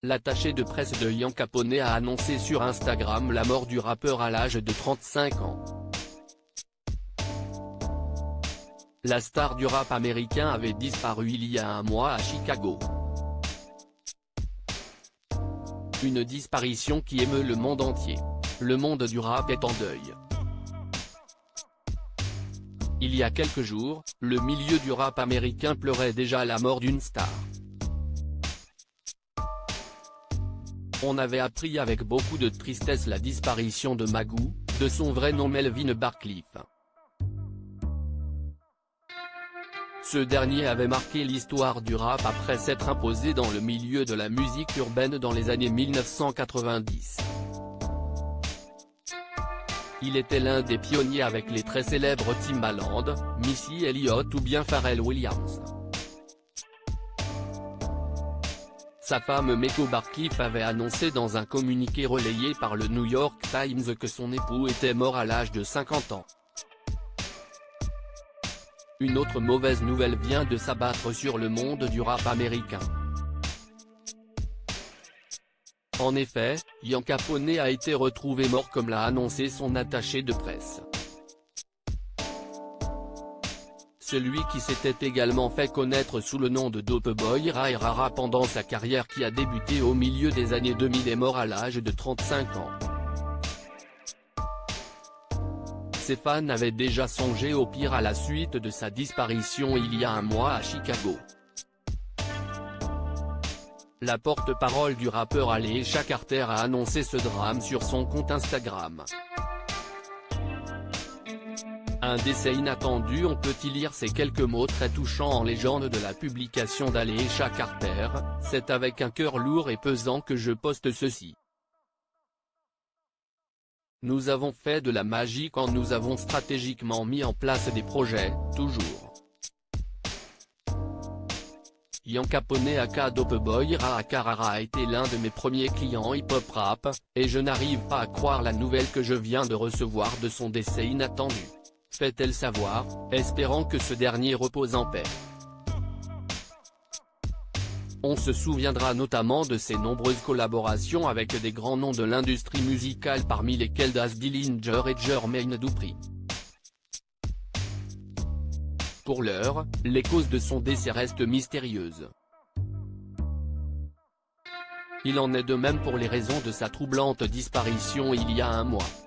L'attaché de presse de Ian Capone a annoncé sur Instagram la mort du rappeur à l'âge de 35 ans. La star du rap américain avait disparu il y a un mois à Chicago. Une disparition qui émeut le monde entier. Le monde du rap est en deuil. Il y a quelques jours, le milieu du rap américain pleurait déjà la mort d'une star. On avait appris avec beaucoup de tristesse la disparition de Magoo, de son vrai nom Melvin Barcliff. Ce dernier avait marqué l'histoire du rap après s'être imposé dans le milieu de la musique urbaine dans les années 1990. Il était l'un des pionniers avec les très célèbres Timbaland, Missy Elliott ou bien Pharrell Williams. Sa femme Meko Barcliff avait annoncé dans un communiqué relayé par le New York Times que son époux était mort à l'âge de 50 ans. Une autre mauvaise nouvelle vient de s'abattre sur le monde du rap américain. En effet, Ian Capone a été retrouvé mort comme l'a annoncé son attaché de presse. Celui qui s'était également fait connaître sous le nom de Dope Boy Ray Rara pendant sa carrière qui a débuté au milieu des années 2000 est mort à l'âge de 35 ans. Ses fans avaient déjà songé au pire à la suite de sa disparition il y a un mois à Chicago. La porte-parole du rappeur Alesha Carter a annoncé ce drame sur son compte Instagram. Un décès inattendu, on peut y lire ces quelques mots très touchants en légende de la publication d'Alesha Carter, c'est avec un cœur lourd et pesant que je poste ceci. Nous avons fait de la magie quand nous avons stratégiquement mis en place des projets, toujours. Ian Capone aka Dope Boy Rara a été l'un de mes premiers clients hip-hop rap, et je n'arrive pas à croire la nouvelle que je viens de recevoir de son décès inattendu. Fait-elle savoir, espérant que ce dernier repose en paix. On se souviendra notamment de ses nombreuses collaborations avec des grands noms de l'industrie musicale parmi lesquels Daz Dillinger et Jermaine Dupri. Pour l'heure, les causes de son décès restent mystérieuses. Il en est de même pour les raisons de sa troublante disparition il y a un mois.